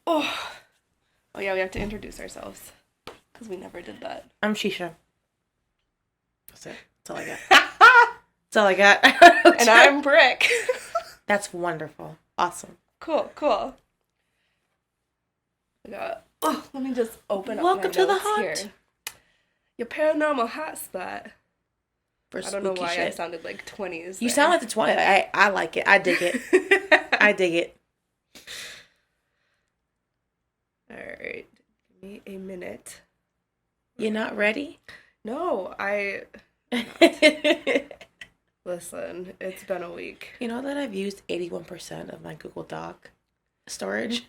Oh. Oh, yeah, we have to introduce ourselves. Because we never did that. I'm Sheesha. That's it. That's all I got. That's all I got. And I'm Brick. That's wonderful. Awesome. Cool. Let me just open up Welcome my to the notes hot. here. Your paranormal hotspot. For I don't know why shit. I sounded like 20s. You sound like the 20. I like it. I dig it. I dig it. Alright. Give me a minute. You're not ready? No, Listen, it's been a week. You know that I've used 81% of my Google Doc storage?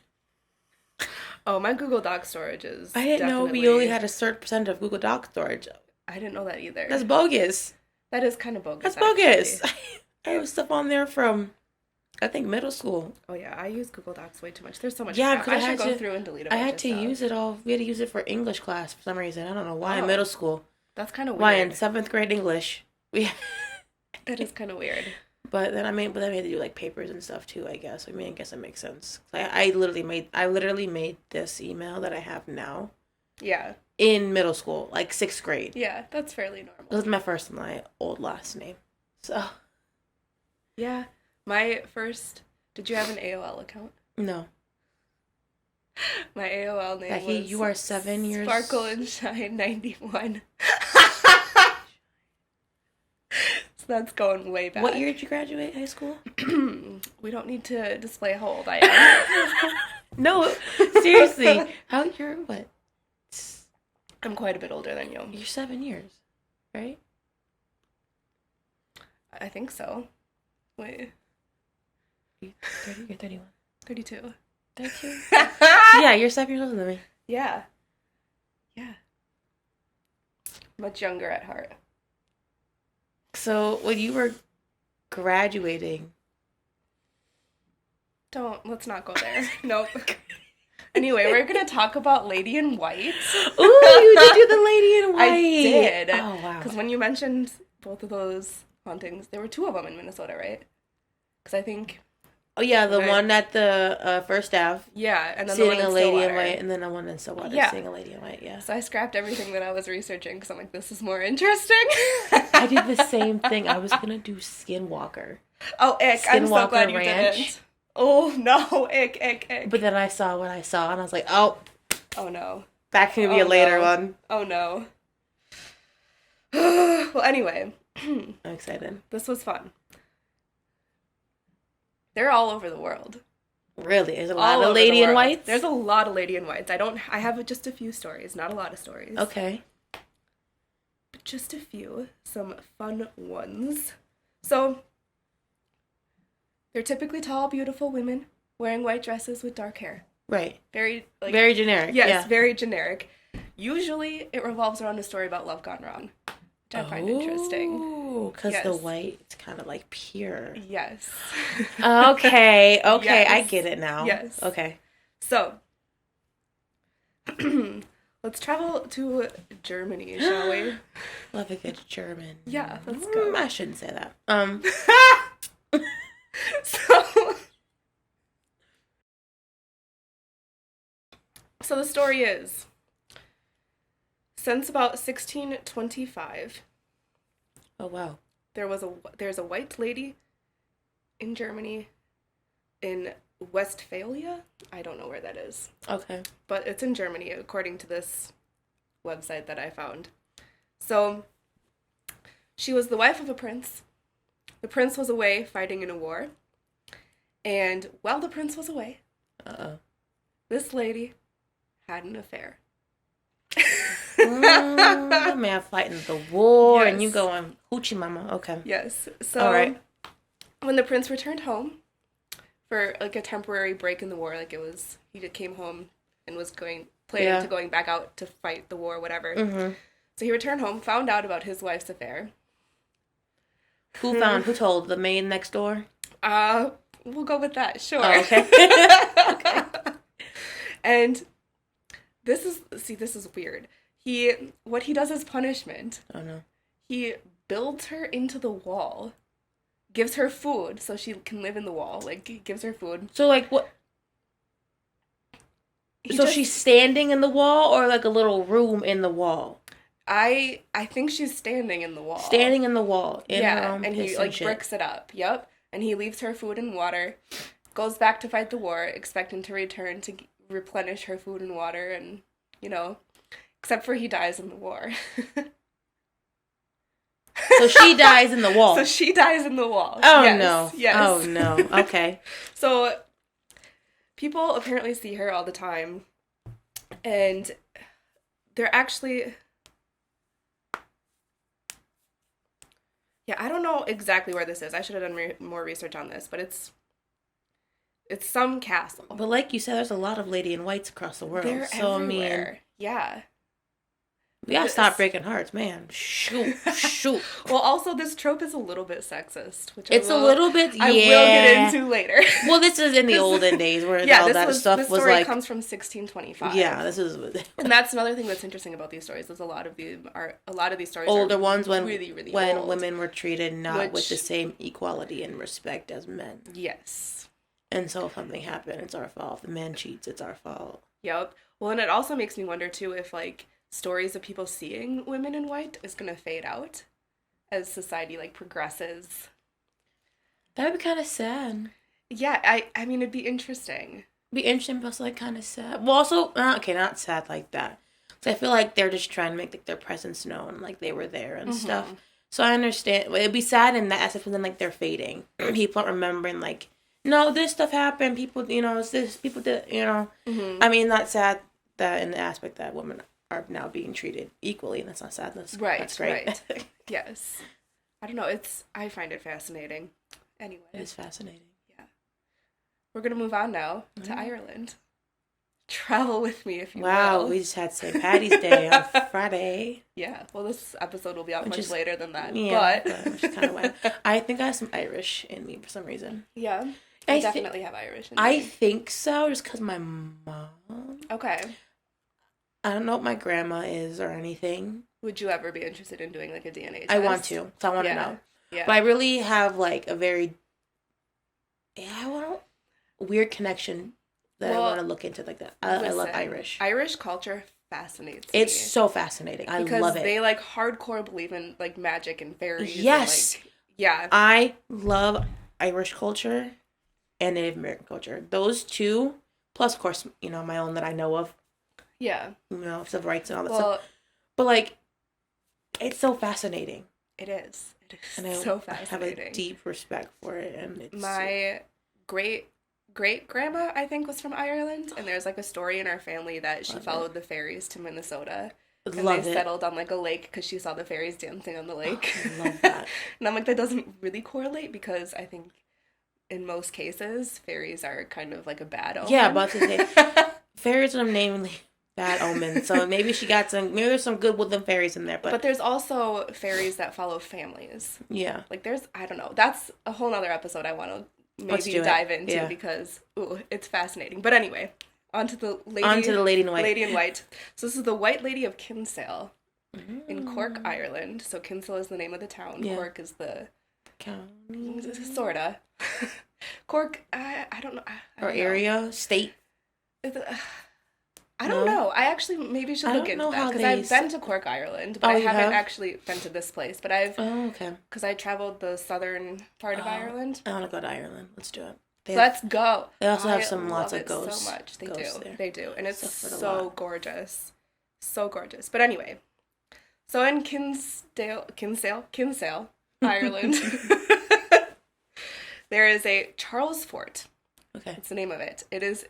Oh, my Google Doc storage is I didn't know we only had a certain percent of Google Doc storage. I didn't know that either. That's bogus. That is kind of bogus. That's bogus. I have stuff on there from, I think, middle school. Oh yeah, I use Google Docs way too much. There's so much. Yeah, crap. I should go through and delete it. I had to use it all. We had to use it for English class for some reason. I don't know why. In middle school. That's kind of weird. Why in 7th grade English? That is kind of weird. But then we had to do like papers and stuff too. I guess. I guess it makes sense. I literally made this email that I have now. Yeah. In middle school, like 6th grade. Yeah, that's fairly normal. It was my first and my old last name. So. Yeah, my first. Did you have an AOL account? No. My AOL name was. You are 7 years. Sparkle and Shine 91. So that's going way back. What year did you graduate high school? We don't need to display how old I am. No, seriously. You're what? I'm quite a bit older than you. You're 7 years, right? I think so. Wait. You're 31. 32. 32? Yeah, you're 7 years older than me. Yeah. Much younger at heart. So, when you were graduating... Let's not go there. Nope. Anyway, we're going to talk about Lady in White. Ooh, you did do the Lady in White. I did. Oh, wow. Because when you mentioned both of those hauntings, there were 2 of them in Minnesota, right? Because I think... Oh, yeah, the one at the First Ave. Yeah, and then seeing the one in a Lady Stillwater. in White, and then the one in Stillwater, yeah. seeing a Lady in White, yeah. So I scrapped everything that I was researching because I'm like, this is more interesting. I did the same thing. I was going to do Skinwalker. Oh, ick. I'm so glad you Ranch. didn't. Oh, no. Ick. But then I saw what I saw, and I was like, oh no. That can be a later one. Oh, no. Well, anyway. I'm excited. This was fun. They're all over the world. Really? There's a lot of Lady in Whites? There's a lot of Lady in Whites. I have just a few stories, not a lot of stories. Okay. But just a few. Some fun ones. So, they're typically tall, beautiful women wearing white dresses with dark hair. Right. Very generic. Yes, yeah. Very generic. Usually, it revolves around a story about love gone wrong, which I find interesting. Oh, because the white, it's kind of like pure. Yes. Okay, yes. I get it now. Yes. Okay. So, let's travel to Germany, shall we? Love a good German. Yeah, let's go. I shouldn't say that. So the story is, since about 1625. Oh, wow. There's a white lady in Germany, in Westphalia. I don't know where that is. Okay. But it's in Germany, according to this website that I found. So, she was the wife of a prince. The prince was away fighting in a war. And while the prince was away, this lady had an affair. The man fighting the war, yes. And you going hoochie mama. Okay. Yes. So, all right. When the prince returned home for like a temporary break in the war, he came home and was planning to going back out to fight the war, whatever. Mm-hmm. So he returned home, found out about his wife's affair. Who told? The maid next door? We'll go with that. Sure. Oh, okay. Okay. And this is weird. What he does as punishment. Oh no. He builds her into the wall, gives her food so she can live in the wall. Like, he gives her food. So, like, what? So she's standing in the wall or like a little room in the wall? I think she's standing in the wall. Standing in the wall in her own and piss he and like shit. bricks it up. Yep. And he leaves her food and water, goes back to fight the war, expecting to return to replenish her food and water, and except for he dies in the war. So she dies in the wall. So she dies in the wall. Oh, yes, no. Yes. Oh, no. Okay. So people apparently see her all the time, and they're actually... Yeah, I don't know exactly where this is. I should have done more research on this, but it's some castle. But like you said, there's a lot of lady in whites across the world. They're so everywhere. I mean, yeah. we gotta stop breaking hearts, man. Shoot. Well, also this trope is a little bit sexist, which it's a little bit. Yeah. I will get into later. Well, this is in the olden days where all that stuff this was story like. comes from 1625. Yeah, this is. And that's another thing that's interesting about these stories. Is a lot of these stories older are ones when really, really when old. women were treated not with the same equality and respect as men. Yes. And so if something happened, it's our fault. If the man cheats, it's our fault. Yep. Well, and it also makes me wonder too if like stories of people seeing women in white is gonna fade out as society like progresses. That would be kind of sad. Yeah, I mean it'd be interesting. Be interesting, but also like kind of sad. Well, also okay, not sad like that. So I feel like they're just trying to make like their presence known, like they were there and stuff. So I understand. It'd be sad in that aspect, but then like they're fading. People aren't remembering like, no, this stuff happened. People, it's this. People did, I mean, not sad that in the aspect that women are now being treated equally, and that's not sad. That's great. Right. Yes. I don't know. I find it fascinating. Anyway. It is fascinating. Yeah. We're gonna move on now to Ireland. Travel with me if you will. Wow, we just had St. Patty's Day on Friday. Yeah. Well, this episode will be out much later than that. Yeah, but which is kind of wild. I think I have some Irish in me for some reason. Yeah. I definitely have Irish in me. I think so, just because my mom. Okay. I don't know what my grandma is or anything. Would you ever be interested in doing like a DNA test? I want to. So I want to know. Yeah. But I really have like a very weird connection that I want to look into like that. I love Irish. Irish culture fascinates me. It's so fascinating. I love it. Because they like hardcore believe in like magic and fairies. Yes. And, like, yeah. I love Irish culture and Native American culture. Those two, plus of course, my own that I know of. Yeah. Civil rights and all that stuff. But like, it's so fascinating. It is. And so fascinating. I have a deep respect for it, and it's my great grandma, I think, was from Ireland, and there's like a story in our family that she followed the fairies to Minnesota. And they settled on like a lake because she saw the fairies dancing on the lake. I love that. And I'm like, that doesn't really correlate because I think in most cases fairies are kind of like a bad omen. Yeah, but fairies are namely bad omens. So maybe there's some good woodland fairies in there. But there's also fairies that follow families. Yeah. Like I don't know. That's a whole nother episode I want to maybe dive into because it's fascinating. But anyway, on to the lady in white. Lady in white. So this is the White Lady of Kinsale in Cork, Ireland. So Kinsale is the name of the town. Yeah. Cork is the county. Sorta. Cork, I don't know. Area, state. I don't know. I actually maybe should look into that because I've been to Cork, Ireland, but I haven't actually been to this place. But I've because I traveled the southern part of Ireland. I want to go to Ireland. Let's do it. Let's go. They also have lots of ghosts. So much. They do, and it's so gorgeous, so gorgeous. But anyway, so in Kinsale, Ireland, there is a Charles Fort. Okay, that's the name of it. It is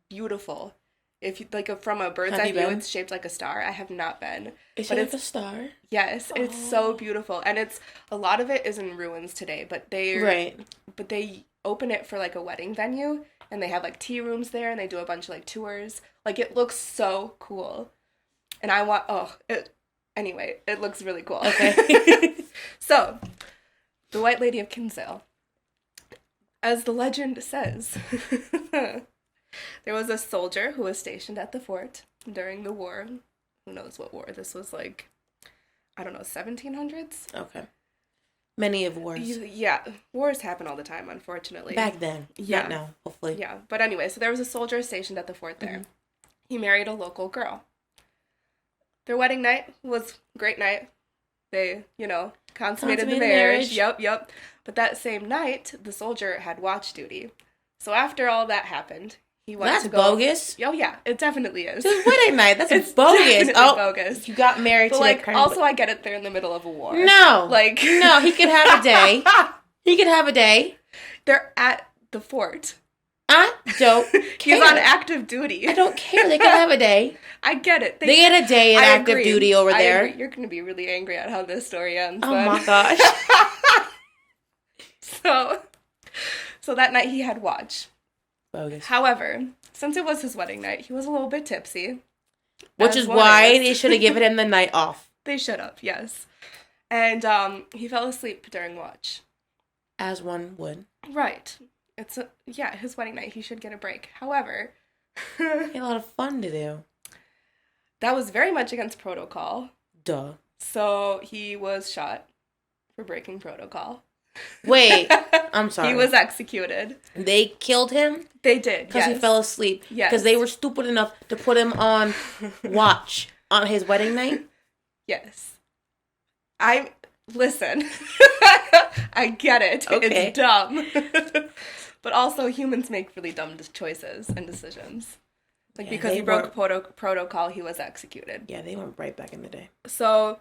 beautiful. If you like from a bird's eye view, it's shaped like a star. I have not been. Is it like a star? Yes, it's so beautiful, and a lot of it is in ruins today. But they open it for like a wedding venue, and they have like tea rooms there, and they do a bunch of like tours. Like it looks so cool, and I want. Anyway, it looks really cool. Okay. So, the White Lady of Kinsale, as the legend says. There was a soldier who was stationed at the fort during the war. Who knows what war? This was like, I don't know, 1700s? Okay. Many of wars. Yeah. Wars happen all the time, unfortunately. Back then. Yeah. Not now, hopefully. Yeah. But anyway, so there was a soldier stationed at the fort there. Mm-hmm. he married a local girl. Their wedding night was a great night. They, consummated the marriage. Yep. But that same night, the soldier had watch duty. So after all that happened, he went to go... That's bogus. Oh, yeah, it definitely is. It's wedding night. That's it's bogus. Bogus. You got married to also, I get it. They're in the middle of a war. No. No, he could have a day. He could have a day. They're at the fort. I don't care. He's on active duty. I don't care. They can have a day. I get it. They get a day in active duty over there. You're going to be really angry at how this story ends. Oh my gosh. So that night he had watch. Bogus. However, since it was his wedding night, he was a little bit tipsy. Which is why they should have given him the night off. They should have, yes. And he fell asleep during watch. As one would. Right. His wedding night. He should get a break. However... he had a lot of fun to do. That was very much against protocol. Duh. So he was shot for breaking protocol. Wait, I'm sorry. He was executed. They killed him? They did, because he fell asleep. Yes. Because they were stupid enough to put him on watch on his wedding night? Yes. Listen. I get it. Okay. It's dumb. But also, humans make really dumb choices and decisions. Because he broke protocol, he was executed. Yeah, they went right back in the day. So,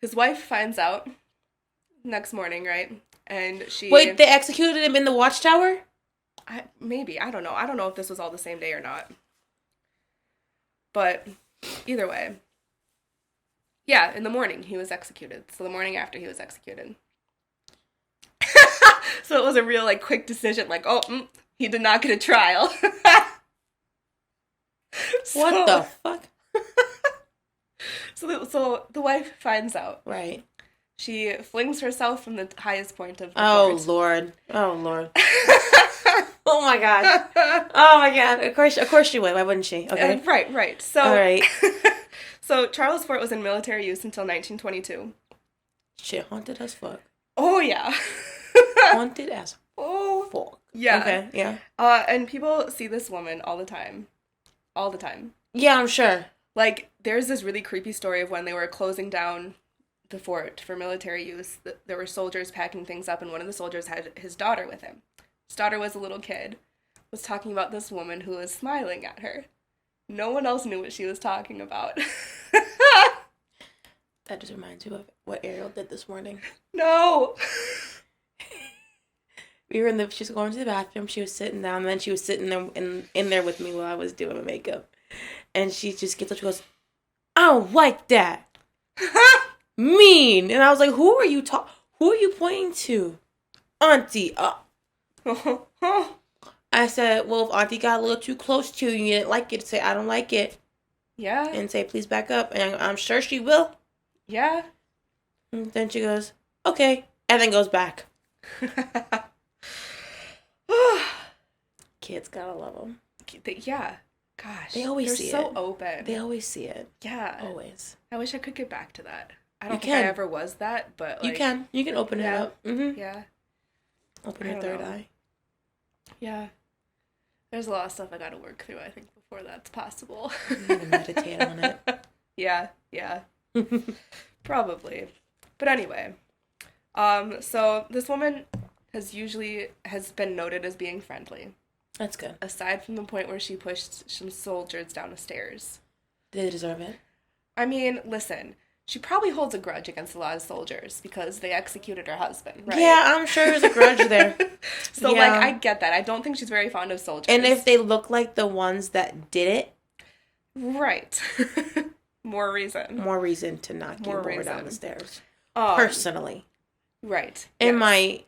his wife finds out next morning, right? And she... Wait, they executed him in the watchtower? Maybe. I don't know. I don't know if this was all the same day or not. But, either way. Yeah, in the morning, he was executed. So, the morning after, he was executed. So, it was a real, quick decision. He did not get a trial. What the fuck? So the wife finds out. Right. She flings herself from the highest point of the fort. Lord. Oh, Lord. Oh, my God. Oh, my God. Of course she would. Why wouldn't she? Okay. Right. So, all right. So, Charles Fort was in military use until 1922. Shit, haunted as fuck. Oh, yeah. Haunted as fuck. Yeah. Okay, yeah. And people see this woman all the time. All the time. Yeah, I'm sure. There's this really creepy story of when they were closing down the fort for military use. There were soldiers packing things up, and one of the soldiers had his daughter with him. His daughter was a little kid, was talking about this woman who was smiling at her. No one else knew what she was talking about. That just reminds me of what Ariel did this morning. No! She was going to the bathroom, she was sitting down, and then she was sitting there in there with me while I was doing my makeup. And she just gets up, she goes, I don't like that. Mean. And I was like, who are you pointing to? Auntie. I said, well, if Auntie got a little too close to you and you didn't like it, say, I don't like it. Yeah. And say, please back up. And I'm sure she will. Yeah. And then she goes, okay. And then goes back. Kids, gotta love them. Yeah. Gosh. They always see it. They're so open. They always see it. Yeah. Always. I wish I could get back to that. I don't think I ever was that, but You can open it up. Mm-hmm. Yeah. Open your third eye. Yeah. There's a lot of stuff I gotta work through, I think, before that's possible. You gotta meditate on it. Yeah. Probably. But anyway. So this woman has been noted as being friendly. That's good. Aside from the point where she pushed some soldiers down the stairs. Did they deserve it? I mean, listen, she probably holds a grudge against a lot of soldiers because they executed her husband, right? Yeah, I'm sure there's a grudge there. So, I get that. I don't think she's very fond of soldiers. And if they look like the ones that did it... Right. More reason. More reason to not get more down the stairs. Personally. Right. In my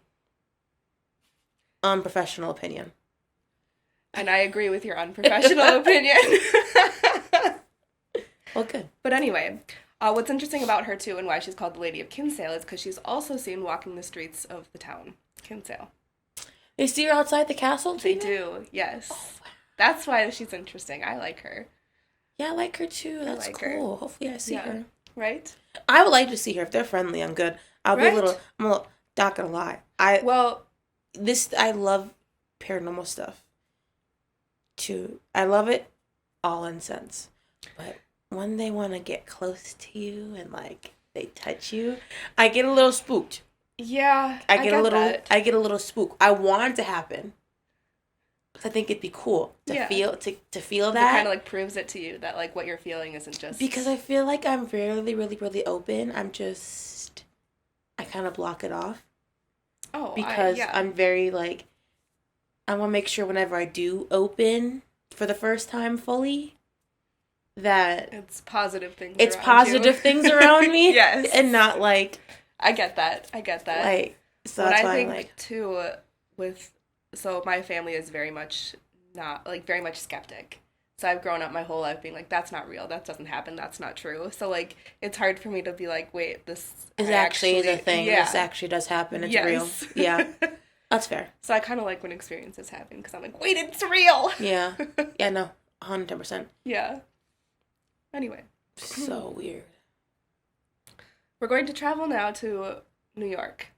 unprofessional opinion. And I agree with your unprofessional opinion. Well, good. But anyway, what's interesting about her, too, and why she's called the Lady of Kinsale is because she's also seen walking the streets of the town, Kinsale. They see her outside the castle, too? They do, yes. Oh, wow. That's why she's interesting. I like her. Yeah, I like her, too. That's cool. Hopefully I see her. Right? I would like to see her. If they're friendly, I'm good. I'm a little, not gonna lie. I love paranormal stuff. Too. I love it. all in sense. But when they want to get close to you and like they touch you, I get a little spooked. Yeah, I get that. I get a little spooked. I want it to happen. I think it'd be cool to Yeah. feel It that. kind of like proves it to you that like what you're feeling isn't just Because I feel like I'm really, really, really open. I kind of block it off. Oh, Because yeah. I'm very like, I want to make sure whenever I do open for the first time fully, that It's positive things. it's around positive you. things around me. Yes. And not like, I get that. like, so What that's I why think I'm like, too with so my family is very much not like very much skeptic. So I've grown up my whole life being like, that's not real, that doesn't happen, that's not true. So like it's hard for me to be like, wait, this it actually is a thing. Yeah. This actually does happen. It's Yes. real. Yeah. That's fair. So I kind of like when experiences happen because I'm like, wait, it's real. Yeah. Yeah, no. 110%. Yeah. Anyway. So weird. We're going to travel now to New York.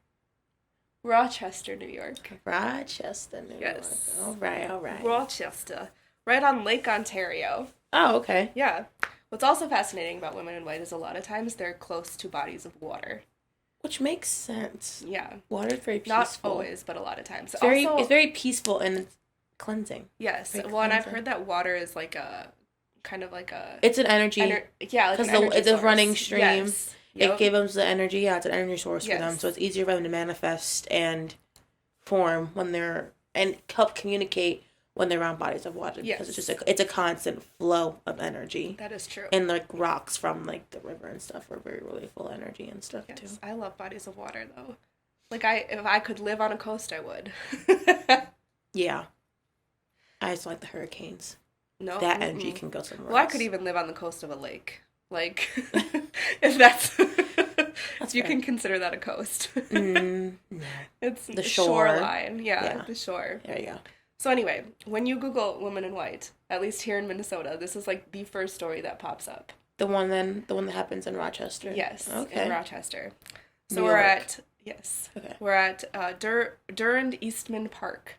Rochester, New York. Rochester, New Yes. York. All right, all right. Rochester. Right on Lake Ontario. Oh, okay. Yeah. What's also fascinating about women in white is a lot of times they're close to bodies of water. Which makes sense. Yeah. Water is very peaceful. Not always, but a lot of times. It's very peaceful and it's cleansing. Yes. Very Well, and I've cleansing. heard that water is like a kind of like a It's an energy. yeah, like an because energy it's a source. running stream. Yes. Yep. It gives them the energy. Yeah, it's an energy source for them, Yes. so it's easier for them to manifest and form when they're and help communicate when they're around bodies of water. Yes. Because it's a constant flow of energy. That is true. And like rocks from like the river and stuff are very really full of energy and stuff Yes. too. I love bodies of water though. Like if I could live on a coast, I would. Yeah. I just like the hurricanes. No. That energy can go somewhere Well, else. I could even live on the coast of a lake. Like, if that's if you fair. can consider that a coast. No. It's The shore. shoreline. Yeah, Yeah. the shore. There you go. So anyway, when you Google women in white, at least here in Minnesota, this is like the first story that pops up. The one that happens in Rochester. Yes, Okay. in Rochester. So New we're York. at Okay. we're at Durand Eastman Park.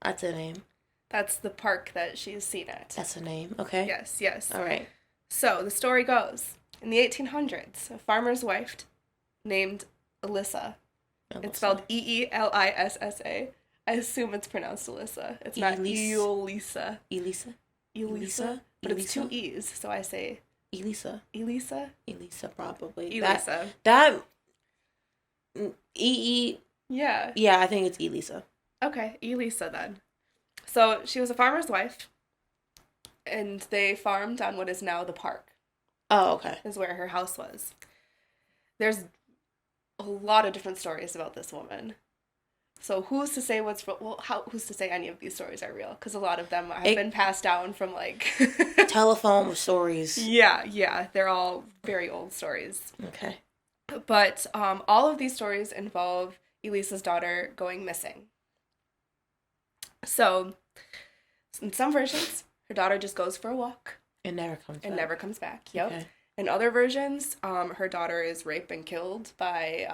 That's a name. That's the park that she's seen at. That's a name. Okay. Yes, yes. All right. So the story goes, in the 1800s, a farmer's wife named Alyssa. It's spelled Eelissa. I assume it's pronounced Alyssa. It's not Elisa. Elisa. Elisa? But it's two E's, so I say Elisa. Elisa? Elisa, probably. Elisa. That E. Yeah. Yeah, I think it's Elisa. Okay, Elisa then. So she was a farmer's wife, and they farmed on what is now the park, Oh, okay. is where her house was. There's a lot of different stories about this woman. So who's to say who's to say any of these stories are real? Because a lot of them have been passed down from like Telephone stories. Yeah, they're all very old stories. Okay. But all of these stories involve Elisa's daughter going missing. So, in some versions, her daughter just goes for a walk It never comes and back. never comes back. Yep. Okay. In other versions, her daughter is raped and killed by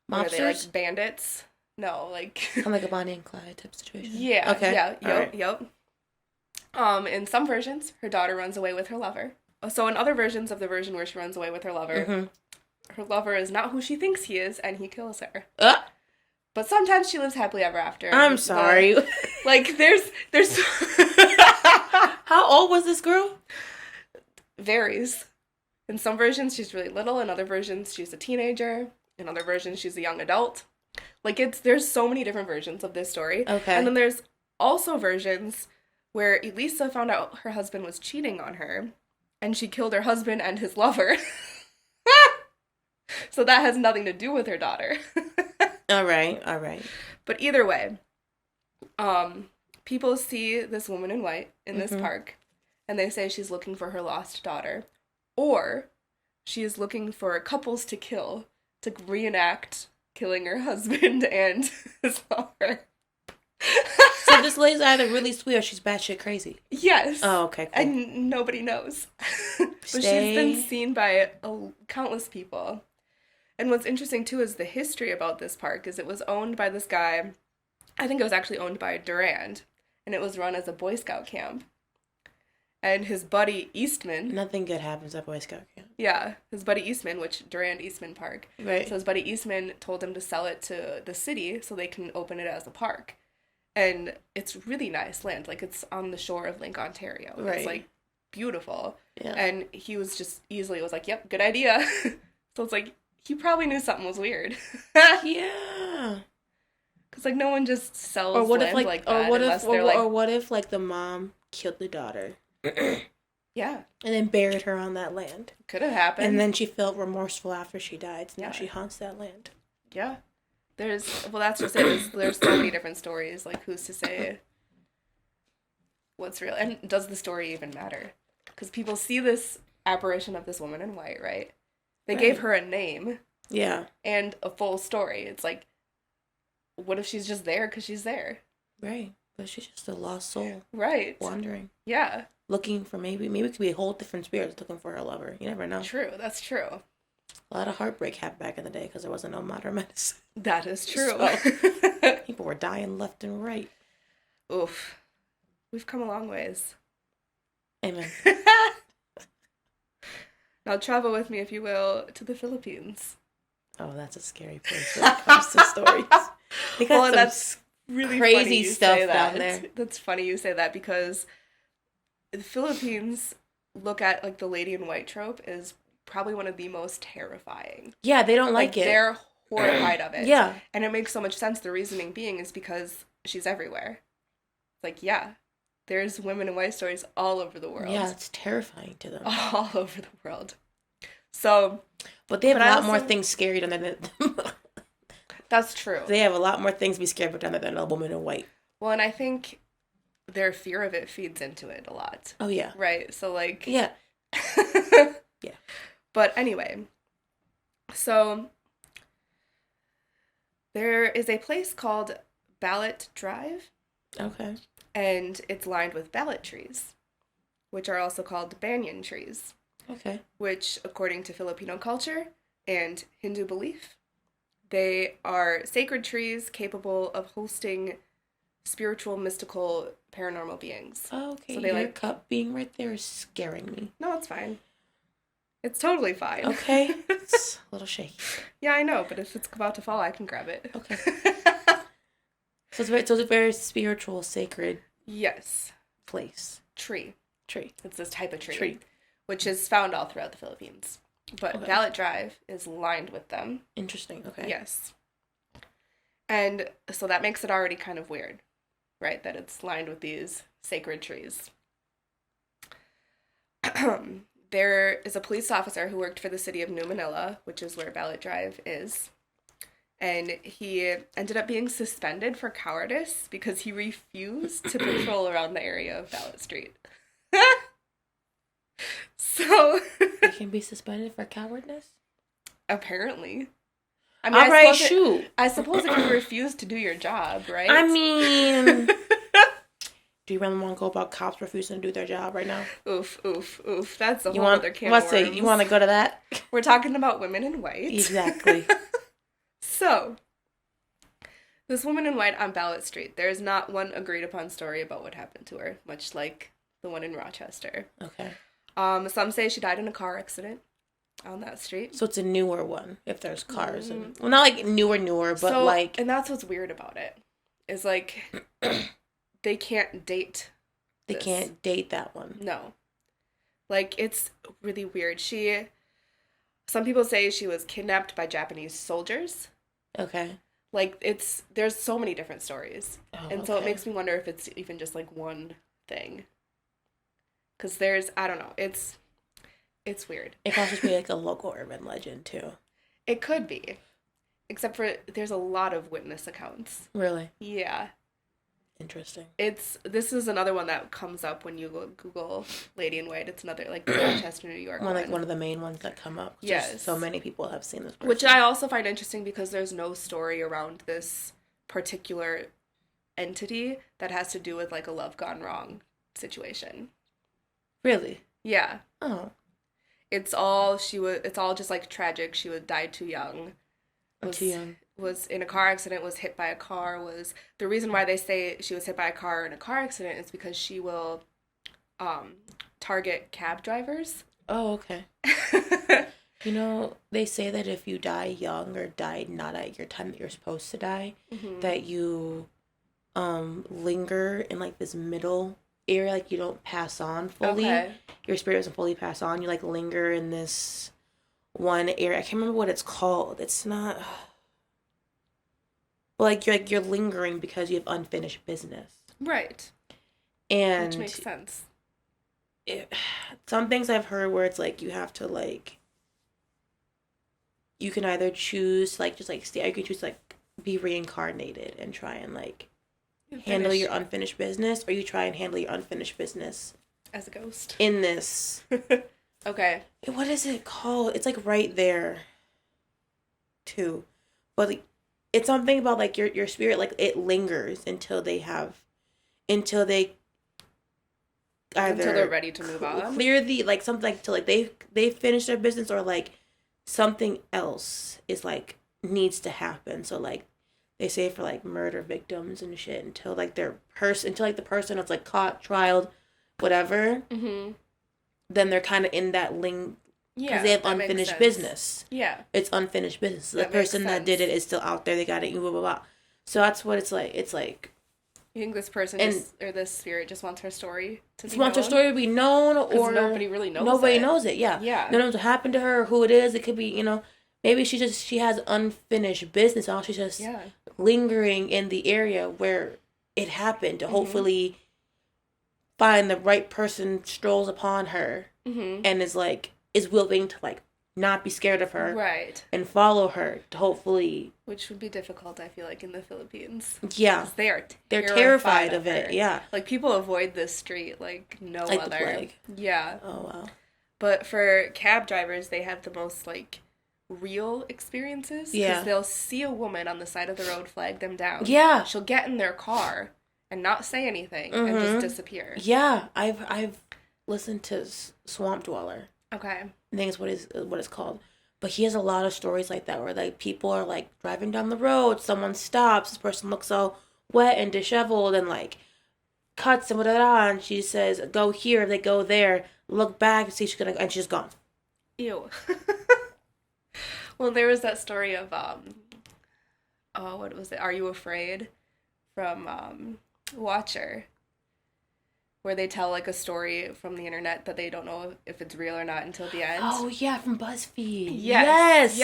what are they, Mobsters? like bandits? No, like Kind of like a Bonnie and Clyde type situation. yeah. Okay. Yeah. All right. Yep. In some versions, her daughter runs away with her lover. So in other versions of the version where she runs away with her lover, her lover is not who she thinks he is, and he kills her. But sometimes she lives happily ever after. I'm sorry. Like there's How old was this girl? varies. In some versions she's really little, in other versions she's a teenager, in other versions she's a young adult. Like there's so many different versions of this story. Okay. And then there's also versions where Elisa found out her husband was cheating on her, and she killed her husband and his lover. So that has nothing to do with her daughter. All right. But either way, people see this woman in white in this park, and they say she's looking for her lost daughter, or she is looking for couples to kill to reenact killing her husband and his lover. So this lady's either really sweet or she's batshit crazy. Yes. Oh, okay, cool. And nobody knows. But she's been seen by countless people. And what's interesting, too, is the history about this park is it was owned by this guy. I think it was actually owned by Durand. and it was run as a Boy Scout camp. And his buddy Eastman... Nothing good happens at Boy Scout camp. Yeah, his buddy Eastman, which Durand Eastman Park. Right. So his buddy Eastman told him to sell it to the city so they can open it as a park. And it's really nice land. Like, it's on the shore of Lake Ontario. Right. It's, like, beautiful. Yeah. And he was just easily was like, yep, good idea. So it's like, he probably knew something was weird. Yeah. Because, like, no one just sells Or what land if, like, like that unless they're, like... Or what if, like, the mom killed the daughter? Yeah. And then buried her on that land. Could have happened. And then she felt remorseful after she died. So now Yeah. she haunts that land. Yeah. That's just it. There's so many different stories. Like, who's to say what's real? And does the story even matter? Because people see this apparition of this woman in white, right? They gave her a name. Yeah. And a full story. It's like, what if she's just there because she's there? Right. But she's just a lost soul. Right. Wandering. Yeah. Looking for maybe it could be a whole different spirit looking for her lover. You never know. True. That's true. A lot of heartbreak happened back in the day because there wasn't no modern medicine. That is true. So, people were dying left and right. Oof. We've come a long ways. Amen. Now travel with me, if you will, to the Philippines. Oh, that's a scary place when it comes to stories. Because that's really crazy funny you stuff say that. down there. That's funny you say that because the Philippines look at like the lady in white trope is probably one of the most terrifying. Yeah, they don't like it. They're horrified of it. Yeah. And it makes so much sense. The reasoning being is because she's everywhere. Like, yeah, there's women in white stories all over the world. Yeah, it's terrifying to them. All over the world. So, but they have a lot more things scary than them. That's true. They have a lot more things to be scared of than a woman in white. Well, and I think their fear of it feeds into it a lot. Oh, yeah. Right? So, like... Yeah. Yeah. But anyway, so there is a place called Ballot Drive. Okay. And it's lined with ballot trees, which are also called banyan trees. Okay. Which, according to Filipino culture and Hindu belief, they are sacred trees capable of hosting spiritual, mystical, paranormal beings. Okay. So they your cup being right there is scaring me. No, it's fine. It's totally fine. Okay. It's a little shaky. Yeah, I know, but if it's about to fall, I can grab it. Okay. So it's a very spiritual, sacred... Yes. Place. Tree. It's this type of Tree. Which is found all throughout the Philippines. But Okay. Ballot Drive is lined with them. Interesting. Okay. Yes. And so that makes it already kind of weird, right? That it's lined with these sacred trees. There is a police officer who worked for the city of New Manila, which is where Ballot Drive is. And he ended up being suspended for cowardice because he refused to patrol around the area of Ballot Street. So... You can be suspended for cowardness? Apparently. I mean, all right, shoot. I suppose if you refuse to do your job, right? I mean... Do you really want to go about cops refusing to do their job right now? Oof. That's a whole other can of worms. You want to go to that? We're talking about women in white. Exactly. So, this woman in white on Ballot Street, there is not one agreed upon story about what happened to her, much like the one in Rochester. Okay. Some say she died in a car accident on that street. So it's a newer one, if there's cars. Well, not like newer, but like... And that's what's weird about it, is like, they can't date They can't date that one. No. Like, it's really weird. Some people say she was kidnapped by Japanese soldiers. Okay. Like, there's so many different stories. So it makes me wonder if it's even just, like, one thing. Because I don't know, it's weird. It could just be, like, a local urban legend, too. It could be. Except for, there's a lot of witness accounts. Really? Yeah. Interesting. This is another one that comes up when you Google Lady in White. It's another, like, the Rochester, New York one. Like, one of the main ones that come up. Yes. So many people have seen this person. Which I also find interesting because there's no story around this particular entity that has to do with, like, a love gone wrong situation. Really? Yeah. Oh. It's all just, like, tragic. She died too young. Too young. was in a car accident, was hit by a car, was the reason why they say she was hit by a car in a car accident is because she will um target cab drivers. Oh, okay. You know, they say that if you die young or die not at your time that you're supposed to die, that you linger in like this middle area, like you don't pass on fully. Okay. Your spirit doesn't fully pass on. You like linger in this one area. I can't remember what it's called. It's not but like you're lingering because you have unfinished business. Right. And which makes sense. Some things I've heard where it's like you have to like you can either choose like just like stay, or you can choose to, like be reincarnated and try and like handle your unfinished business, or you try and handle your unfinished business as a ghost in this. Okay. What is it called? It's like right there too, but like, it's something about like your spirit, like it lingers until they either until they're ready to move on, clear the like something like till like they finish their business, or like something else is like needs to happen. So like they say for like murder victims and shit until like the person is like caught, trialed, whatever. Then they're kind of in that because they have unfinished business. Yeah, it's unfinished business. The person that did it is still out there. They got it. Blah blah blah. So that's what it's like. It's like. You think this person or this spirit just wants her story to be known? Wants her story to be known, or nobody really knows. Nobody knows it. Yeah. Yeah. No one knows what happened to her, who it is. It could be, maybe she has unfinished business. All she's just lingering in the area where it happened to hopefully find the right person, strolls upon her, and is willing to like not be scared of her, right, and follow her to hopefully. Which would be difficult, I feel like, in the Philippines. Yeah, they're terrified of it. Yeah, like people avoid this street like no like other. The plague. Yeah. Oh wow. But for cab drivers, they have the most like real experiences. Yeah. Because they'll see a woman on the side of the road, flag them down. Yeah. She'll get in their car and not say anything and just disappear. Yeah, I've listened to Swamp Dweller. Okay. I think is what it's called. But he has a lot of stories like that where like people are like driving down the road, someone stops, this person looks all wet and disheveled and like cuts and whatever, and she says, "Go here." They go there, look back, see she's gonna, and she's gone. Ew. Well, there was that story of what was it? Are You Afraid? From Watcher, where they tell like a story from the internet that they don't know if it's real or not until the end. Oh yeah, from BuzzFeed. Yes.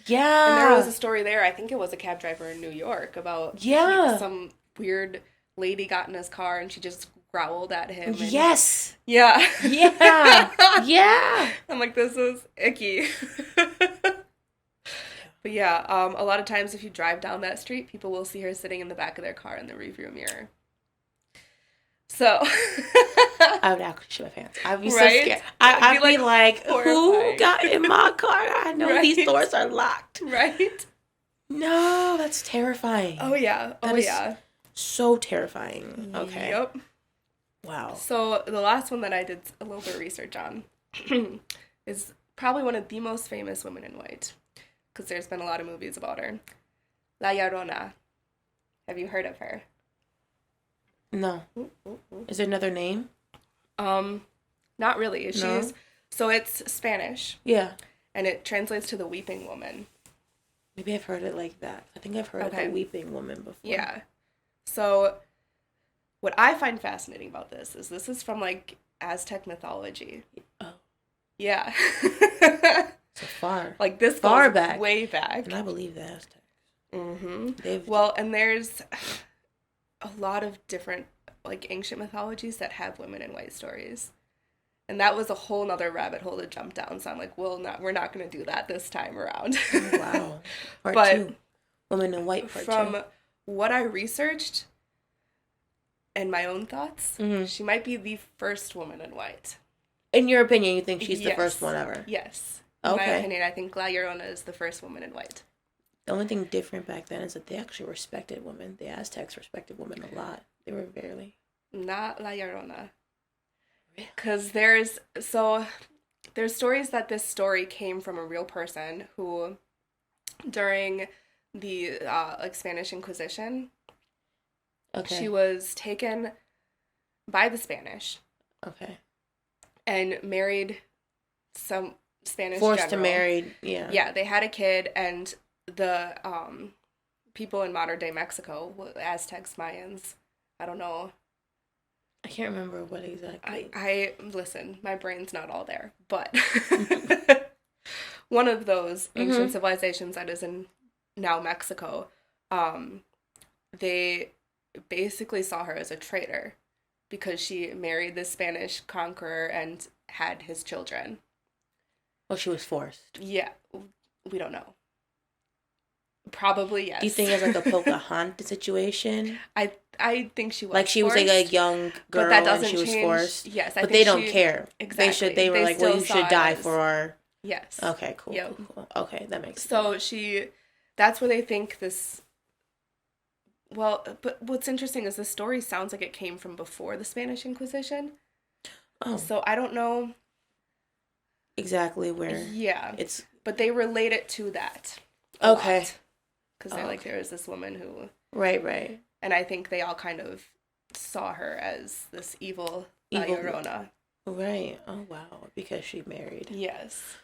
Yeah. And there was a story there, I think it was a cab driver in New York, about some weird lady got in his car and she just growled at him. Yes. Yeah. Yeah. Yeah. I'm like, this is icky. But yeah, a lot of times if you drive down that street, people will see her sitting in the back of their car in the rearview mirror. So I would actually shit my pants. I'd be so scared. I'd be like who got in my car? I know these doors are locked. Right? No, that's terrifying. Oh yeah. Yeah. So terrifying. Okay. Yep. Wow. So the last one that I did a little bit of research on is probably one of the most famous women in white, because there's been a lot of movies about her. La Llorona. Have you heard of her? No. Is there another name? Not really. No? So it's Spanish. Yeah. And it translates to the weeping woman. Maybe I've heard it like that. I think I've heard of the weeping woman before. Yeah. So what I find fascinating about this is from like Aztec mythology. Oh. Yeah. So far. Like this far goes back. Way back. And I believe the Aztecs. Mm-hmm. Well, and there's a lot of different like ancient mythologies that have women in white stories. And that was a whole nother rabbit hole to jump down. So I'm like, we're not going to do that this time around. Oh, wow. Part 2. Women in white part 2. From what I researched and my own thoughts, she might be the first woman in white. In your opinion, you think she's the first one ever? Yes. In my opinion, I think La Llorona is the first woman in white. The only thing different back then is that they actually respected women. The Aztecs respected women a lot. They were barely. Not La Llorona. Because there's stories that this story came from a real person who, during the like Spanish Inquisition. Okay. She was taken by the Spanish. Okay. And married some Spanish Forced general. to marry, yeah. Yeah, they had a kid, and the people in modern day Mexico, Aztecs, Mayans, I don't know. I can't remember what exactly. I listen, my brain's not all there, but one of those ancient civilizations that is in now Mexico, they basically saw her as a traitor because she married this Spanish conqueror and had his children. Well, she was forced. Yeah, we don't know. Probably yes. Do you think it's like a Pocahontas situation? I think she was like she forced, was like a young girl but that doesn't and she was change. Forced. Yes, but they don't care. Exactly. They were like, well, you should die for our. Yes. Okay. Cool. Yep. Cool. Okay, that makes sense. So that's where they think this. Well, but what's interesting is the story sounds like it came from before the Spanish Inquisition. Oh. So I don't know exactly where. Yeah. It's. But they relate it to that. Okay. Because they're like, there was this woman who. Right. And I think they all kind of saw her as this evil La Llorona. Right. Oh, wow. Because she married. Yes.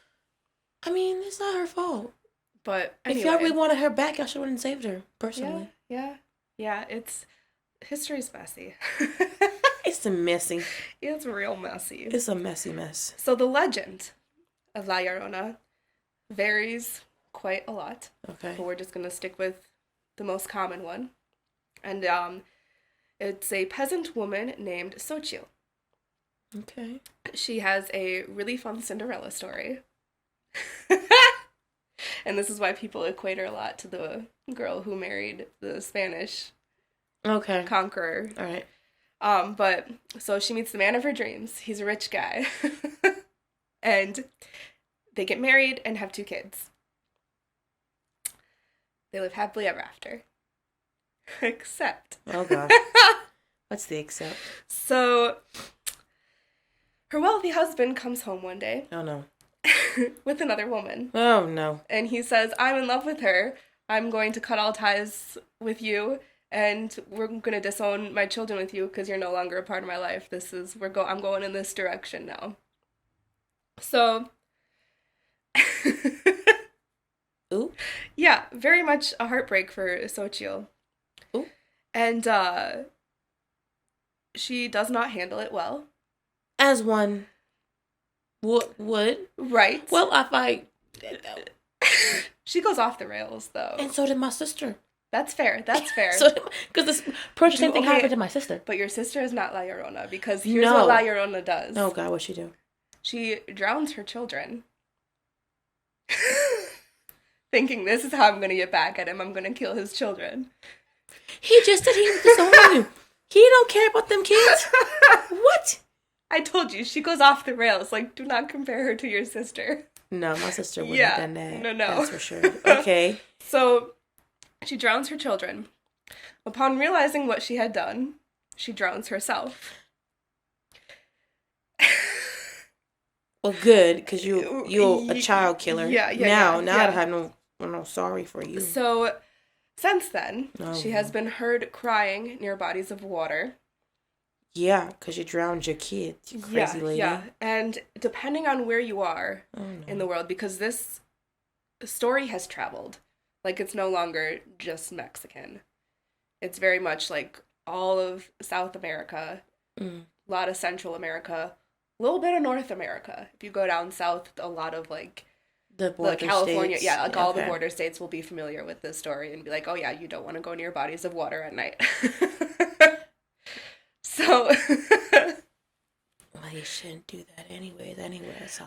I mean, it's not her fault. But anyway. If y'all really wanted her back, y'all should have saved her, personally. Yeah. History's messy. It's messy. It's real messy. It's a messy mess. So the legend of La Llorona varies quite a lot. Okay. But we're just going to stick with the most common one. And it's a peasant woman named Xochitl. Okay. She has a really fun Cinderella story. And this is why people equate her a lot to the girl who married the Spanish conqueror. All right. But so she meets the man of her dreams. He's a rich guy. And they get married and have 2 kids. They live happily ever after. Except. Oh, God. What's the except? So, her wealthy husband comes home one day. Oh, no. With another woman. Oh, no. And he says, I'm in love with her. I'm going to cut all ties with you. And we're going to disown my children with you because you're no longer a part of my life. I'm going in this direction now. So... Ooh. Yeah, very much a heartbreak for Xochitl. Ooh. And she does not handle it well. As one would. Right. Well, I She goes off the rails, though. And so did my sister. That's fair. So, because this pretty same thing happened to my sister. But your sister is not La Llorona, because here's what La Llorona does. Oh, God, what'd she do? She drowns her children. Thinking, this is how I'm going to get back at him. I'm going to kill his children. He just said he would disown you. He don't care about them kids. What? I told you, she goes off the rails. Like, do not compare her to your sister. No, my sister wouldn't have done that. No. That's for sure. Okay. So, she drowns her children. Upon realizing what she had done, she drowns herself. Well, good, because you're a child killer. Yeah. Now I have no sorry for you. So, since then, she has been heard crying near bodies of water. Yeah, because you drowned your kids, you crazy lady. Yeah, and depending on where you are in the world, because this story has traveled. Like, it's no longer just Mexican. It's very much like all of South America, a lot of Central America, a little bit of North America. If you go down south, a lot of like the California, states. all the border states will be familiar with this story and be like, oh yeah, you don't want to go near bodies of water at night. So well, you shouldn't do that anyways.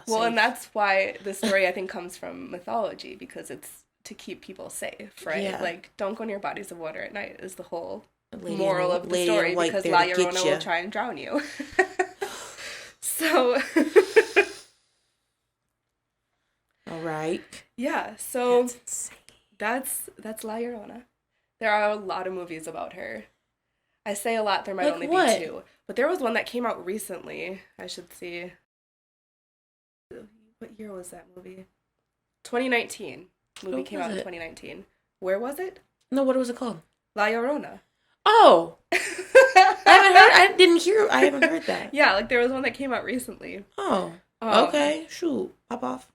Well, and that's why the story I think comes from mythology, because it's to keep people safe, right? Yeah. Like, don't go near bodies of water at night is the whole moral of the story, because La Llorona will try and drown you. So all right. Yeah, so that's La Llorona. There are a lot of movies about her. I say a lot, there might only be 2. But there was one that came out recently. I should see. What year was that movie? 2019. Movie came out in 2019. Where was it? No, what was it called? La Llorona. Oh, I haven't heard that. Yeah, like there was one that came out recently. Oh, Um, okay. Shoot, pop off.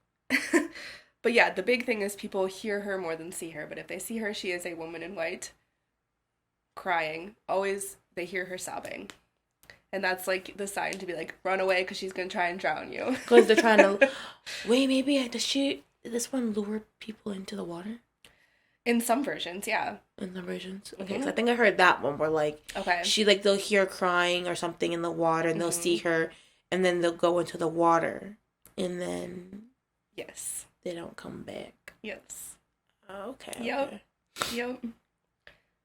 But yeah, the big thing is people hear her more than see her. But if they see her, she is a woman in white crying. Always they hear her sobbing. And that's like the sign to be like, run away because she's going to try and drown you. Because they're trying to... Wait, maybe... Did this one lure people into the water? In some versions, yeah. In some versions? Okay, because I think I heard that one where, like... Okay. She, like, they'll hear crying or something in the water, and they'll see her, and then they'll go into the water. And then... Yes. They don't come back. Yes. Okay. Yep. Okay. Yep.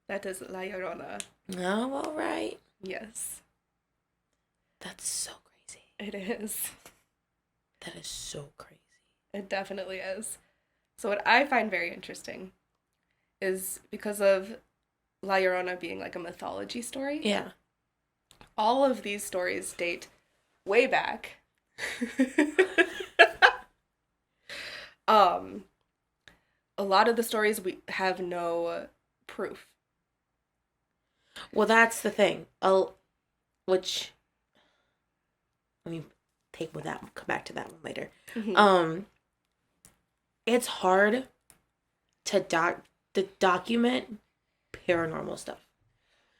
That is La Llorona. Oh, all right. Yes. That's so crazy. It is. That is so crazy. It definitely is. So what I find very interesting is because of La Llorona being like a mythology story. Yeah. All of these stories date way back. A lot of the stories we have no proof. Well, that's the thing. Which, let me take with that. Come back to that one later. Mm-hmm. It's hard to document paranormal stuff.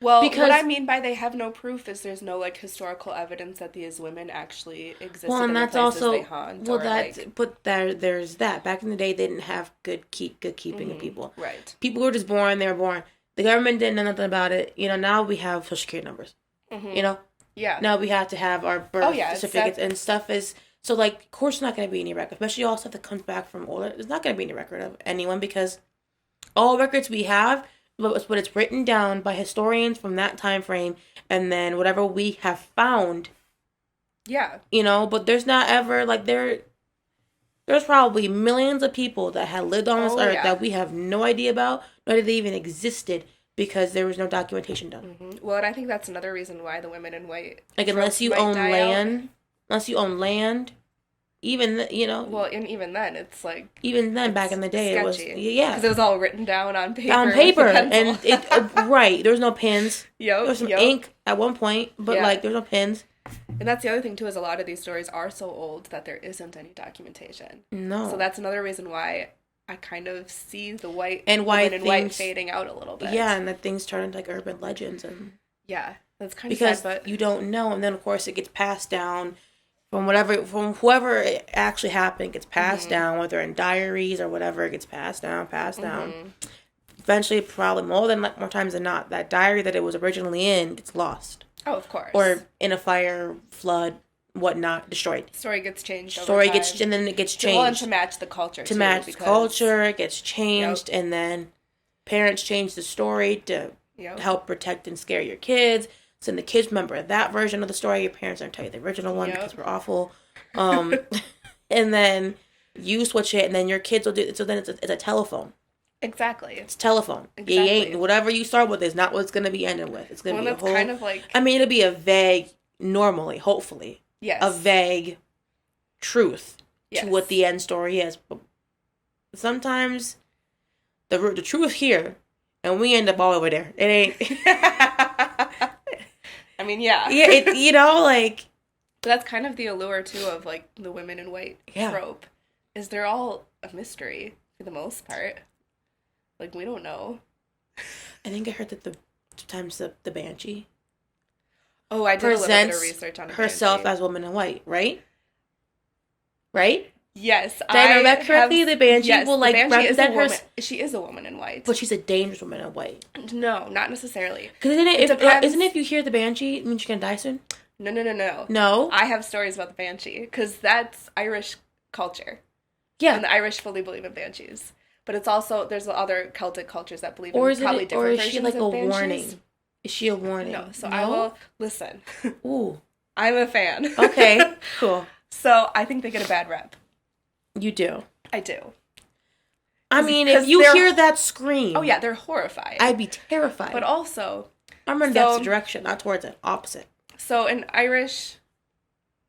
Well, because, what I mean by they have no proof is there's no like historical evidence that these women actually existed well, and in that's the places also they haunt. well, or, that's like, but there's that. Back in the day, they didn't have good keeping of people. Right. People were just born. They were born. The government didn't know nothing about it. You know, now we have social security numbers. Mm-hmm. You know. Yeah. Now we have to have our birth certificates and stuff is so like. Of course, not going to be any record, especially all stuff that comes back from older. There's not going to be any record of anyone because all records we have. But it's written down by historians from that time frame, and then whatever we have found. Yeah. You know, but there's not ever like there's probably millions of people that had lived on this earth that we have no idea about, nor did they even existed because there was no documentation done. Mm-hmm. Well, and I think that's another reason why the women in white like unless you own land. Even, you know... Well, and even then, it's like... Even then, back in the day, sketchy. It was... Yeah. Because it was all written down on paper. On paper. And right. There was no pens. Yep. There was some ink at one point, but, like, there's no pens. And that's the other thing, too, is a lot of these stories are so old that there isn't any documentation. No. So that's another reason why I kind of see the white... And why women in white fading out a little bit. Yeah, and that things turn into, like, urban legends. And yeah. That's kind of sad, but... you don't know, and then, of course, it gets passed down... From whoever it actually happened, it gets passed down, whether in diaries or whatever, it gets passed down. Eventually, probably more times than not, that diary that it was originally in gets lost. Oh, of course. Or in a fire, flood, whatnot, destroyed. Story gets changed. And then it gets changed. Well, and to match the culture. Culture, it gets changed, and then parents change the story to help protect and scare your kids. So then the kids remember that version of the story. Your parents aren't tell you the original one because we're awful. And then you switch it, and then your kids will do it. So then it's a telephone. Exactly. It's telephone. Exactly. Whatever you start with is not what it's going to be ended with. It's going to be a whole... kind of like... I mean, it'll be a vague, normally, hopefully. Yes. A vague truth to what the end story is. But sometimes the truth here, and we end up all over there. It ain't... I mean, yeah. Yeah, like... But that's kind of the allure, too, of, like, the women in white trope. Is they're all a mystery, for the most part. Like, we don't know. I think I heard that the Banshee... Oh, I did a little bit of research on herself Banshee. as woman in white, right? Right? Yes. Did I remember correctly? The Banshee will, like, represent her... She is a woman in white. But she's a dangerous woman in white. No, not necessarily. Because isn't it if you hear the Banshee, it means you're going to die soon? No. No? I have stories about the Banshee, because that's Irish culture. Yeah. And the Irish fully believe in Banshees. But it's also, there's other Celtic cultures that believe in probably different versions of Banshees. Or is she like a warning? Is she a warning? No, so I will... Listen. Ooh. I'm a fan. Okay, cool. So I think they get a bad rep. You do. I do. I mean, if you hear that scream... Oh, yeah, they're horrified. I'd be terrified. But also... I'm running that direction, not towards it. Opposite. So, in Irish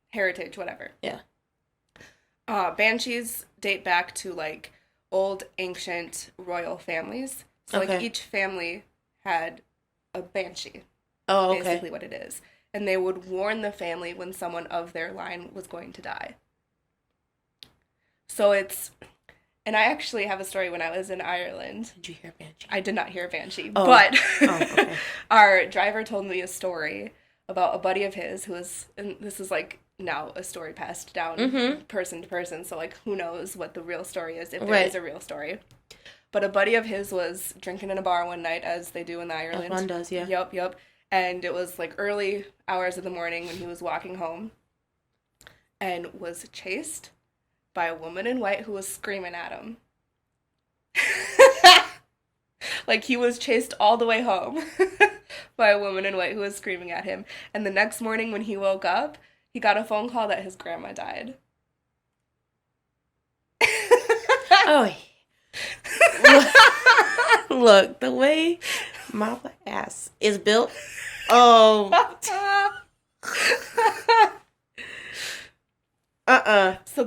heritage, whatever. Yeah. Banshees date back to, like, old ancient royal families. So like Okay. each family had a banshee, Oh, okay. basically what it is. And they would warn the family when someone of their line was going to die. So it's, and I actually have a story when I was in Ireland. Did you hear Banshee? I did not hear a banshee, Oh. but Okay. our driver told me a story about a buddy of his who was, and this is like now a story passed down person to person, so like who knows what the real story is, if there is a real story. But a buddy of his was drinking in a bar one night, as they do in Ireland. Everyone does, yeah. Yep. And it was like early hours of the morning when he was walking home and was chased by a woman in white who was screaming at him. Like he was chased all the way home by a woman in white who was screaming at him. And the next morning when he woke up, he got a phone call that his grandma died. Oh. Look, the way my ass is built. Oh. So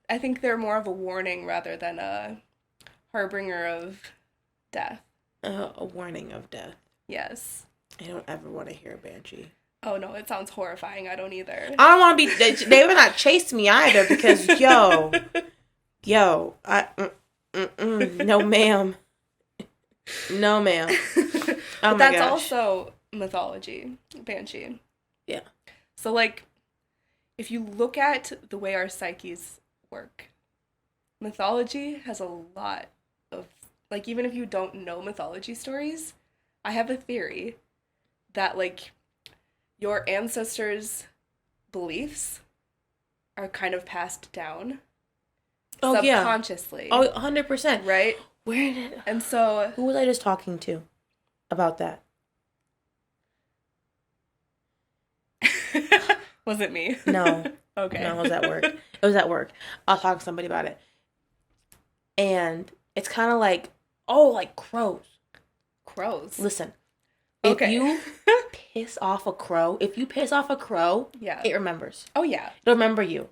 I think they're more of a warning rather than a harbinger of death. A warning of death. Yes. I don't ever want to hear a banshee. Oh no, it sounds horrifying. I don't either. I don't want to be. They would not chase me either because no, ma'am, no, ma'am. Oh But my that's gosh. also mythology, banshee. Yeah. So like, if you look at the way our psyches work, mythology has a lot of, like, even if you don't know mythology stories, I have a theory that like your ancestors' beliefs are kind of passed down subconsciously. Oh, 100%. Right? Where did... And so... Who was I just talking to about that? Was it me? No. Okay. No, it was at work. It was at work. I was talking to somebody about it. And it's kind of like, like crows. Crows? Listen. Okay. If you piss off a crow, yeah, it remembers. Oh, yeah. It'll remember you.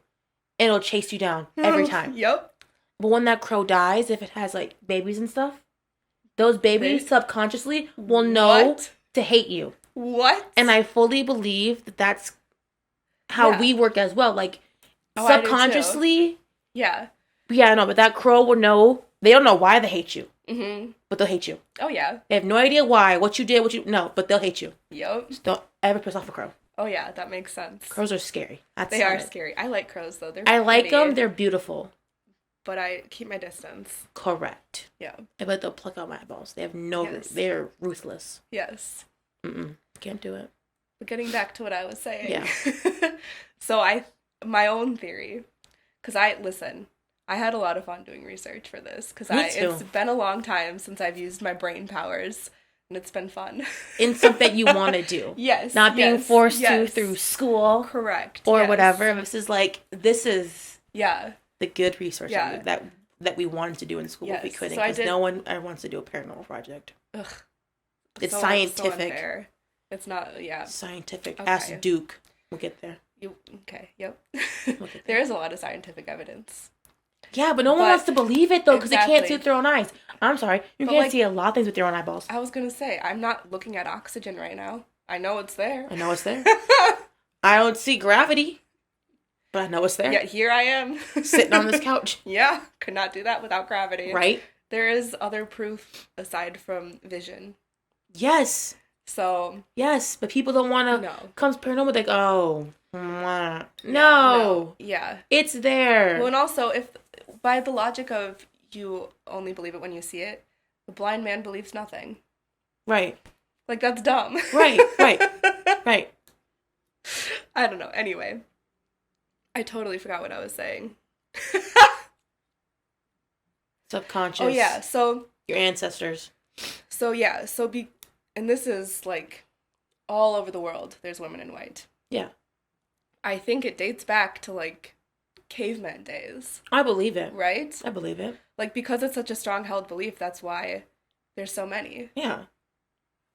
And it'll chase you down every time. Yep. But when that crow dies, if it has, like, babies and stuff, those babies subconsciously will know to hate you. What? And I fully believe that that's how we work as well. Like, subconsciously. Yeah. Yeah, I know, but that crow will know. They don't know why they hate you. Mm-hmm. But they'll hate you. Oh, yeah. They have no idea why, what you did, no, but they'll hate you. Yep. Just don't ever piss off a crow. Oh, yeah, that makes sense. Crows are scary. They are scary. I like crows, though. I like them. They're beautiful. But I keep my distance. Correct. Yeah. I bet they'll pluck out my eyeballs. They have no... Yes. They're ruthless. Yes. Can't do it. But getting back to what I was saying. Yeah. So my own theory, because I had a lot of fun doing research for this, because it's been a long time since I've used my brain powers, and it's been fun. In something you want to do. Yes. Not being forced to through school. Correct. Or whatever. This is yeah, the good research that we wanted to do in school if we couldn't. Because no one ever wants to do a paranormal project. Ugh. It's scientific. So unfair. It's not, yeah. Scientific. Okay. Ask Duke. We'll get there. Okay, yep. There is a lot of scientific evidence. Yeah, but no one wants to believe it, though, because they can't see with their own eyes. I'm sorry. You can't see a lot of things with your own eyeballs. I was going to say, I'm not looking at oxygen right now. I know it's there. I don't see gravity, but I know it's there. Yeah, here I am. Sitting on this couch. Yeah, could not do that without gravity. Right? There is other proof aside from vision. Yes. So. Yes, but people don't want to. No. Comes paranormal, like, no. Yeah. It's there. Well, and also, if by the logic of you only believe it when you see it, the blind man believes nothing. Right. Like, that's dumb. Right. I don't know. Anyway. I totally forgot what I was saying. Subconscious. Oh, yeah. So. Your ancestors. So, yeah. And this is, like, all over the world, there's women in white. Yeah. I think it dates back to, like, caveman days. I believe it. Right? I believe it. Like, because it's such a strong-held belief, that's why there's so many. Yeah.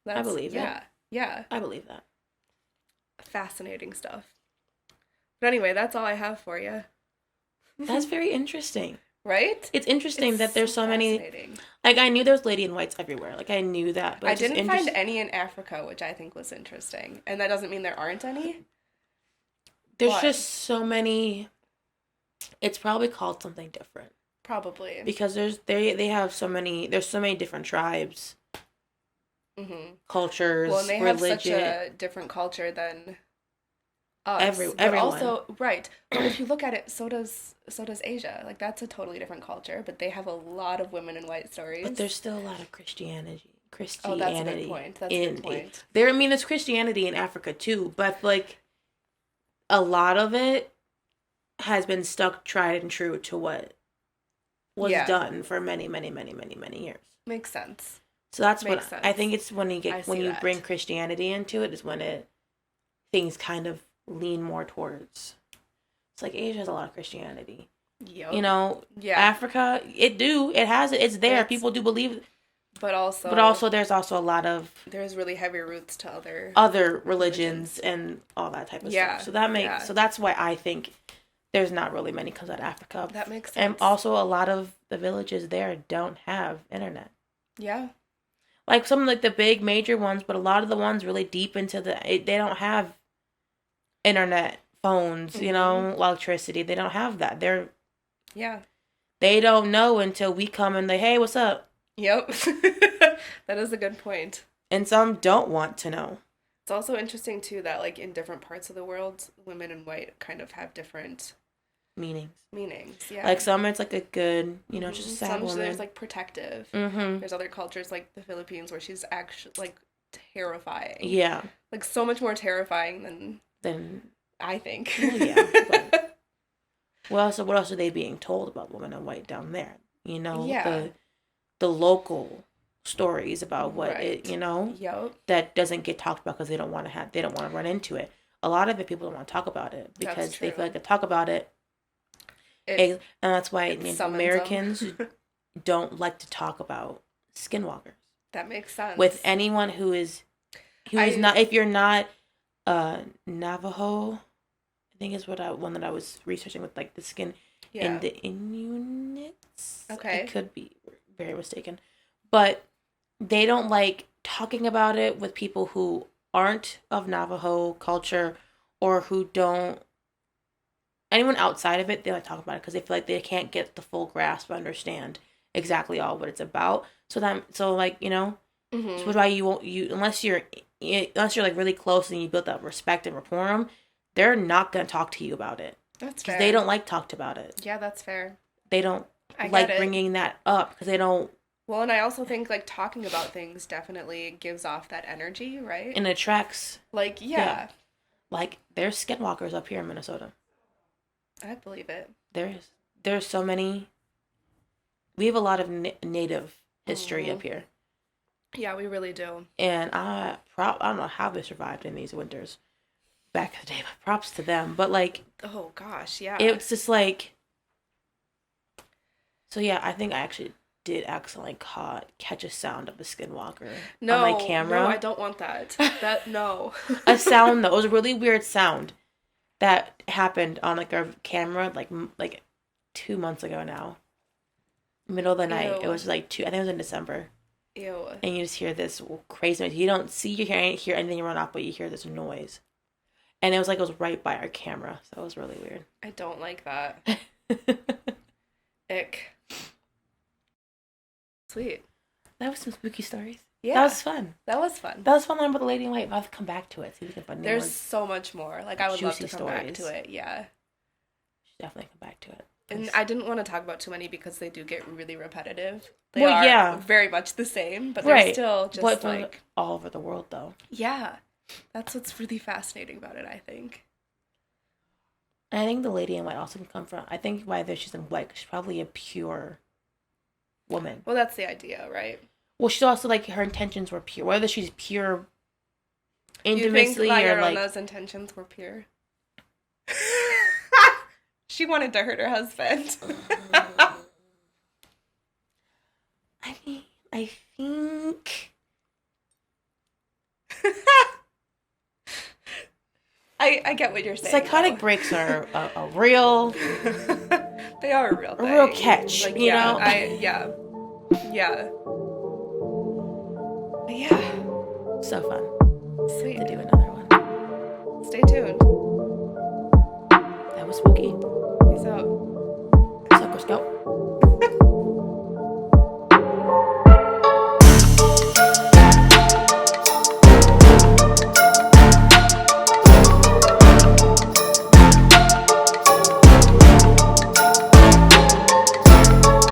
I believe it. Yeah. I believe that. Fascinating stuff. But anyway, that's all I have for you. That's very interesting. right? It's interesting that there's so many. fascinating. Like, I knew there was lady in whites everywhere. Like, I knew that, but I it's just didn't find interesting. any in Africa, which I think was interesting. And that doesn't mean there aren't any. There's But just so many. It's probably called something different probably. because they have so many. There's so many different tribes, cultures, Well, and they have such religion. a different culture than us. But Everyone. also, right. But if you look at it, so does Asia. Like that's a totally different culture, but they have a lot of women in white stories. But there's still a lot of Christianity. Oh, that's a good point. That's a good point. There, I mean, there's Christianity in Africa too, but like a lot of it has been stuck tried and true to what was done for many, many, many, many, many years. Makes sense. So that's Makes when sense. I think it's when you bring Christianity into it is when things kind of lean more towards. It's like Asia has a lot of Christianity. Yep. You know, Africa, it has it. It's there. People do believe. But also there's also a lot of there's really heavy roots to other religions and all that type of stuff. So so that's why I think there's not really many comes out of Africa. That makes sense. And also a lot of the villages there don't have internet. Yeah. Like some like the big major ones, but a lot of the ones really deep into they don't have internet, phones, you know, electricity. They don't have that. They don't know until we come and hey, what's up? Yep. That is a good point. And some don't want to know. It's also interesting too that like in different parts of the world, women in white kind of have different meanings. Yeah. Like some it's like a good, you know, just a sad woman. There's like protective. There's other cultures like the Philippines where she's actually like terrifying. Yeah. Like so much more terrifying than I think. Well, yeah. But, what else are they being told about women in white down there? You know, the local stories about what it, you know, that doesn't get talked about because they don't want to run into it. A lot of it people don't want to talk about it because they feel like to talk about it. And that's why Native Americans don't like to talk about skinwalkers. That makes sense. With anyone who is not, if you're not Navajo, I think is one that I was researching with like the skin in the Inuits. Okay. I could be very mistaken. But they don't like talking about it with people who aren't of Navajo culture or who don't. Anyone outside of it, they like talk about it because they feel like they can't get the full grasp, understand exactly all what it's about. So like you know, so why unless you're like really close and you build that respect and rapport, they're not gonna talk to you about it. That's fair. They don't like talked about it. Yeah, that's fair. They don't like bringing that up because they don't. Well, and I also think like talking about things definitely gives off that energy, right? And attracts. Like yeah. Like there's skinwalkers up here in Minnesota. I believe it. There's so many. We have a lot of native history up here. Yeah, we really do. And I don't know how they survived in these winters back in the day, but props to them. But like, oh gosh, yeah. It's just like. So yeah, I think I actually did accidentally catch a sound of a skinwalker on my camera. No, I don't want that. No. A sound though. It was a really weird sound that happened on like our camera like 2 months ago now. Middle of the night. It was like I think it was in December. Ew. And you just hear this crazy noise. You don't see, you hear anything run off, but you hear this noise. And it was right by our camera, so it was really weird. I don't like that. Ick. Sweet. That was some spooky stories. Yeah. That was fun. That was fun. That was fun learning about the Lady in White. I'll have to come back to it. See if we can find new There's ones. so much more. Like, I would love to come back to it. Yeah. Should definitely come back to it. And I didn't want to talk about too many because they do get really repetitive. They are very much the same, but they're still just like... all over the world, though. Yeah. That's what's really fascinating about it, I think. And I think the Lady in White also can come from... I think why she's in white, because she's probably a pure woman. Well, that's the idea, right? Well, she's also, like, her intentions were pure. Whether she's pure intimately you think La or, like... Llorona's intentions were pure? She wanted to hurt her husband. I think... I get what you're saying. Psychotic breaks are a real... They are a real a thing. real catch, Like, you know? Yeah. But yeah. So fun Sweet. to do another one. Stay tuned. That was spooky. Peace out. Sucker Scout.